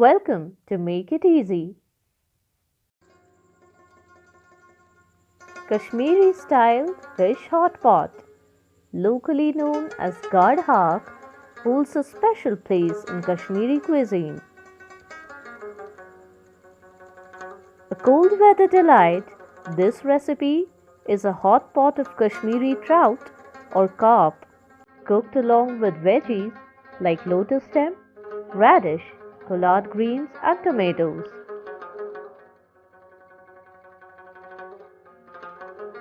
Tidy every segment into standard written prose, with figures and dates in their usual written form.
Welcome to Make It Easy. Kashmiri Style Fish Hotpot, locally known as Gaad'e Haakh, holds a special place in Kashmiri cuisine. A cold weather delight, this recipe is a hot pot of Kashmiri trout or carp, cooked along with veggies like lotus stem, radish, collard greens, and tomatoes.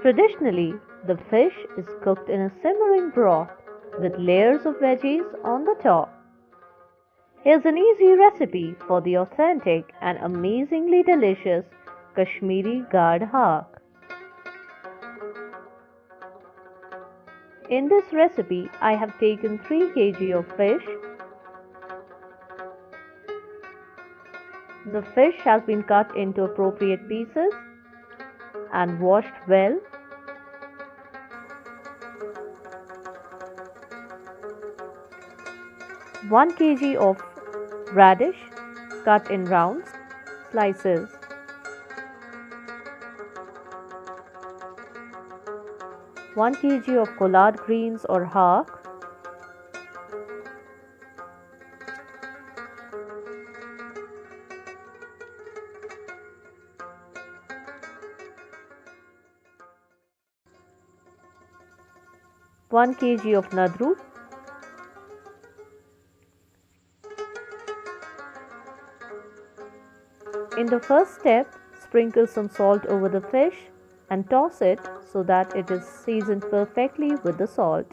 Traditionally, the fish is cooked in a simmering broth with layers of veggies on the top. Here's an easy recipe for the authentic and amazingly delicious Kashmiri Gaad'e Haakh. In this recipe, I have taken 3 kg of fish. The fish has been cut into appropriate pieces and washed well. One kg of radish cut in round slices. 1 kg of collard greens or haakh. 1 kg of nadru. In the first step, sprinkle some salt over the fish and toss it so that it is seasoned perfectly with the salt.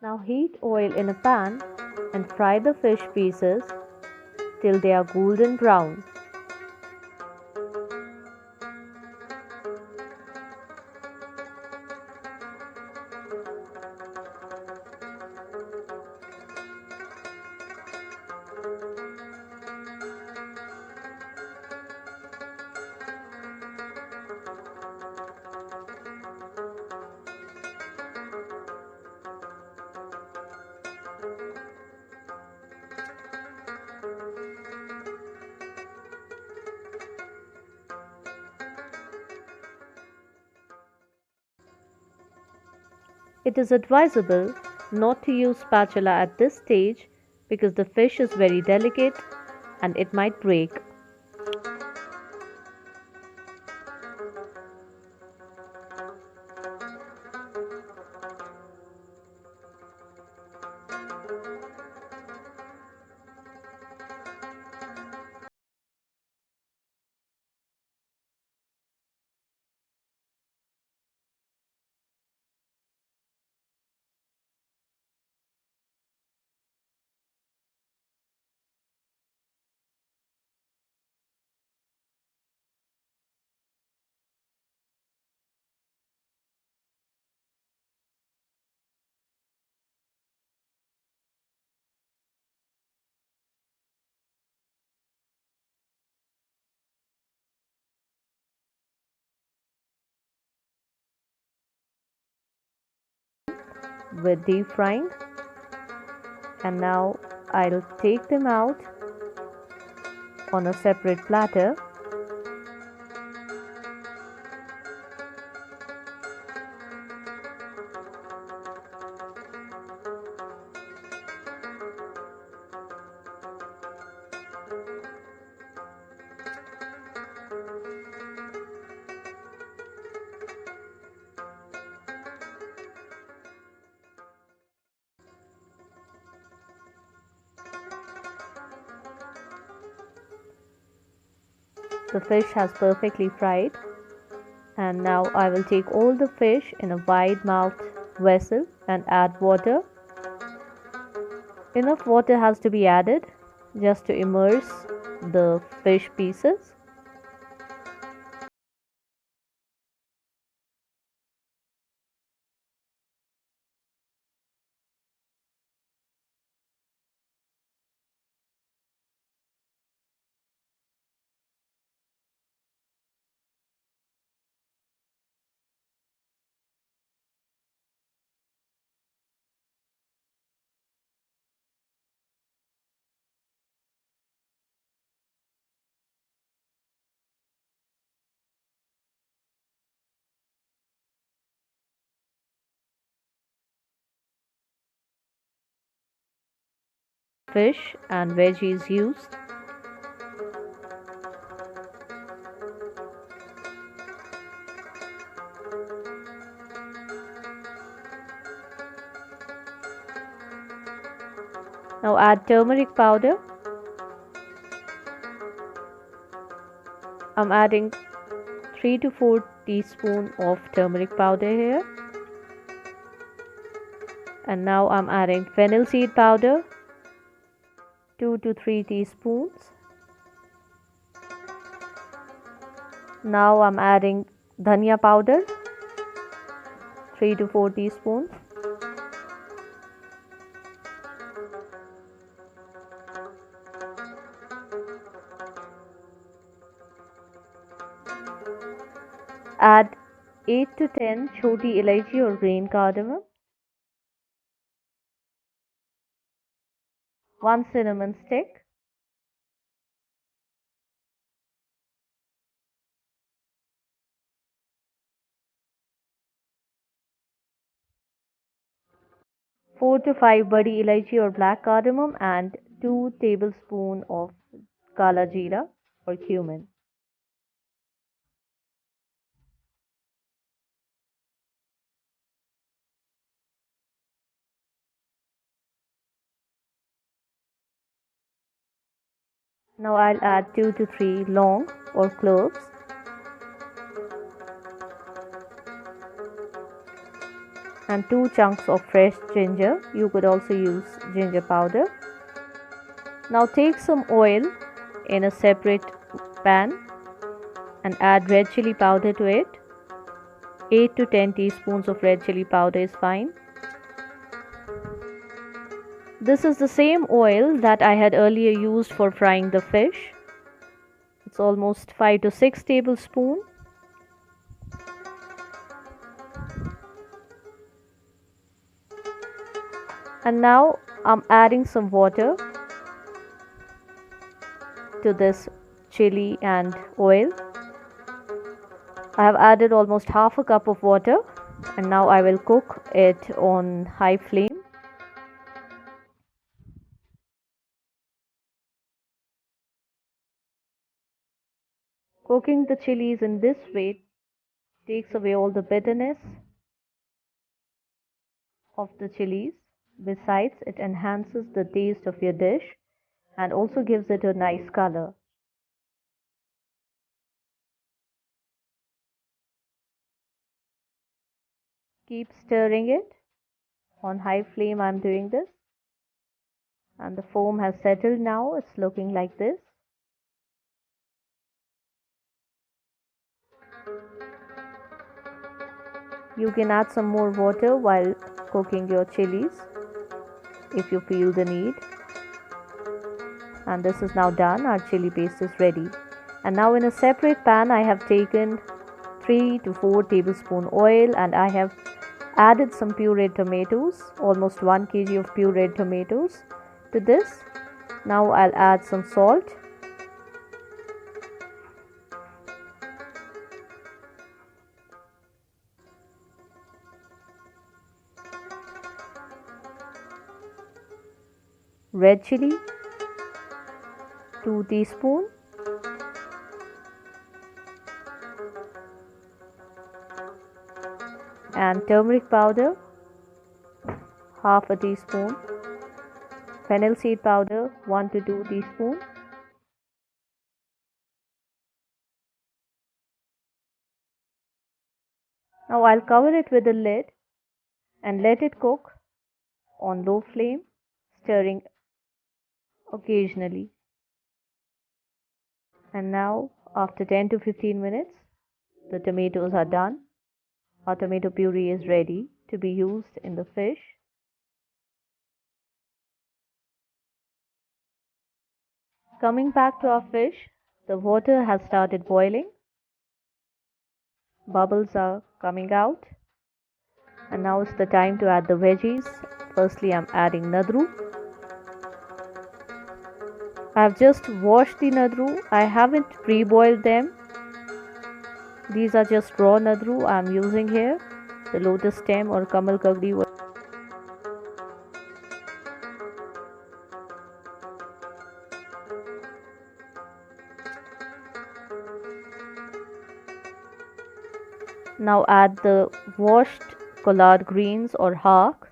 Now heat oil in a pan and fry the fish pieces till they are golden brown. It is advisable not to use spatula at this stage because the fish is very delicate and it might break. With deep frying, and now I'll take them out on a separate platter. The fish has perfectly fried, and now I will take all the fish in a wide mouthed vessel and add water Enough water has to be added just to immerse the fish pieces. Fish and veggies used. Now add turmeric powder. I'm adding 3 to 4 teaspoons of turmeric powder here. And now I'm adding fennel seed powder, 2 to 3 teaspoons. Now I'm adding dhania powder, 3 to 4 teaspoons. Add 8 to 10 choti elaichi or green cardamom, 1 cinnamon stick, 4 to 5 badi elaichi or black cardamom, and 2 tablespoons of kala jeera or cumin. Now I'll add 2 to 3 long or cloves, and 2 chunks of fresh ginger. You could also use ginger powder. Now take some oil in a separate pan and add red chili powder to it. 8 to 10 teaspoons of red chili powder is fine. This is the same oil that I had earlier used for frying the fish. It's almost 5 to 6 tablespoons. And now I'm adding some water to this chili and oil. I have added almost half a cup of water, and now I will cook it on high flame. Cooking the chilies in this way takes away all the bitterness of the chilies. Besides, it enhances the taste of your dish and also gives it a nice color. Keep stirring it. On high flame I'm doing this. And the foam has settled now. It's looking like this. You can add some more water while cooking your chilies if you feel the need. And this is now done. Our chili paste is ready. And now in a separate pan I have taken 3 to 4 tablespoon oil, and I have added some pureed tomatoes, almost 1 kg of pureed tomatoes to this. Now I'll add some salt. Red chili, 2 teaspoons. And turmeric powder, half a teaspoon. Fennel seed powder, 1 to 2 teaspoons. Now I'll cover it with a lid and let it cook on low flame, stirring occasionally. And now, after 10 to 15 minutes, the tomatoes are done. Our tomato puree is ready to be used in the fish. Coming back to our fish, the water has started boiling. Bubbles are coming out. And now is the time to add the veggies. Firstly, I'm adding nadru. I've just washed the nadru. I haven't pre-boiled them. These are just raw nadru I'm using here. The lotus stem or kamal kagdi. Now add the washed collard greens or haakh.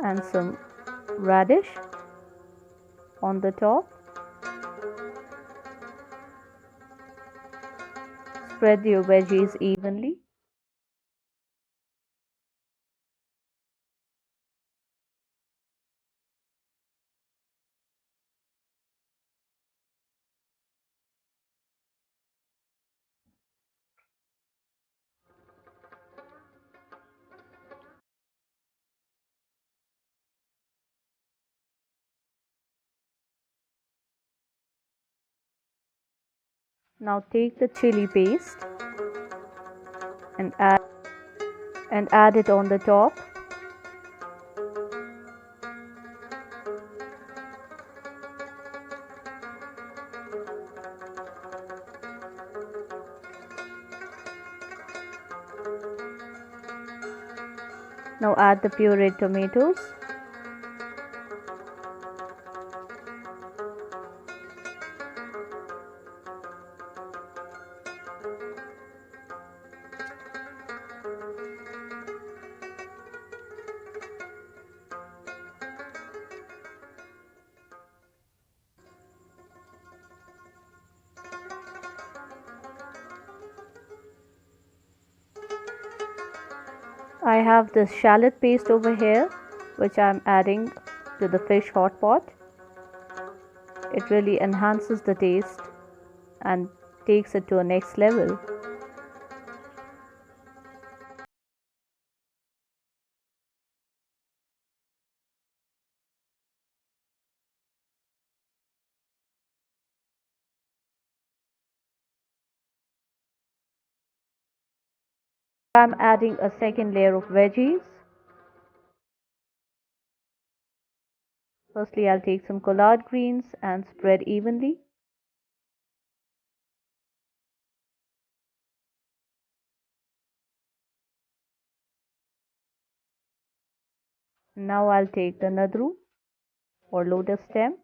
And some radish on the top. Spread your veggies evenly. Now take the chili paste and add it on the top. Now add the pureed tomatoes. I have this shallot paste over here, which I'm adding to the fish hot pot. It really enhances the taste and takes it to a next level. I'm adding a second layer of veggies. Firstly, I'll take some collard greens and spread evenly. Now I'll take the nadru or lotus stem.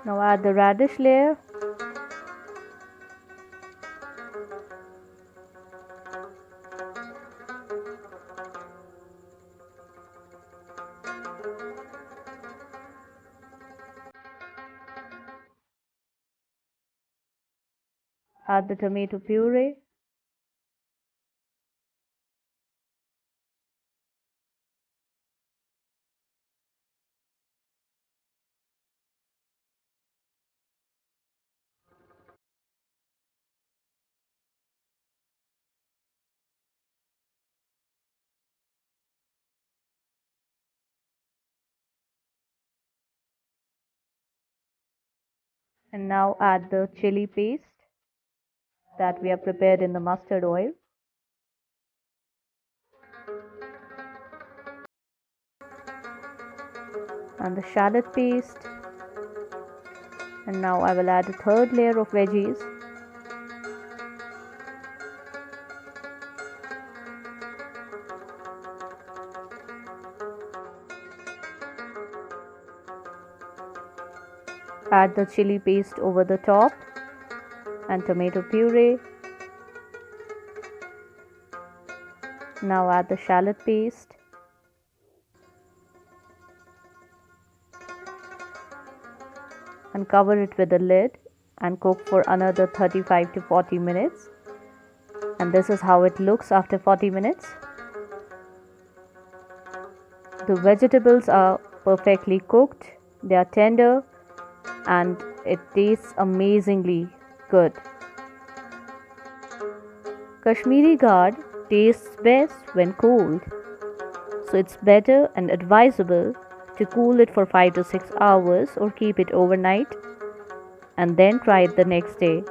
Now add the radish layer. Add the tomato puree. And now add the chili paste that we have prepared in the mustard oil. And the shallot paste. And now I will add a third layer of veggies. Add the chili paste over the top and tomato puree. Now add the shallot paste. And cover it with a lid and cook for another 35 to 40 minutes. And this is how it looks after 40 minutes. The vegetables are perfectly cooked, they are tender, and it tastes amazingly good. Kashmiri Gaad'e tastes best when cold, so it's better and advisable to cool it for 5 to 6 hours or keep it overnight and then try it the next day.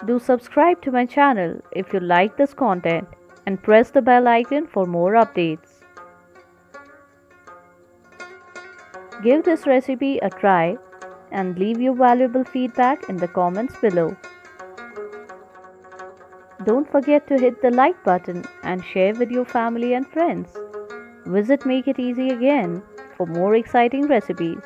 Do subscribe to my channel if you like this content and press the bell icon for more updates. Give this recipe a try and leave your valuable feedback in the comments below. Don't forget to hit the like button and share with your family and friends. Visit Make It Easy again for more exciting recipes.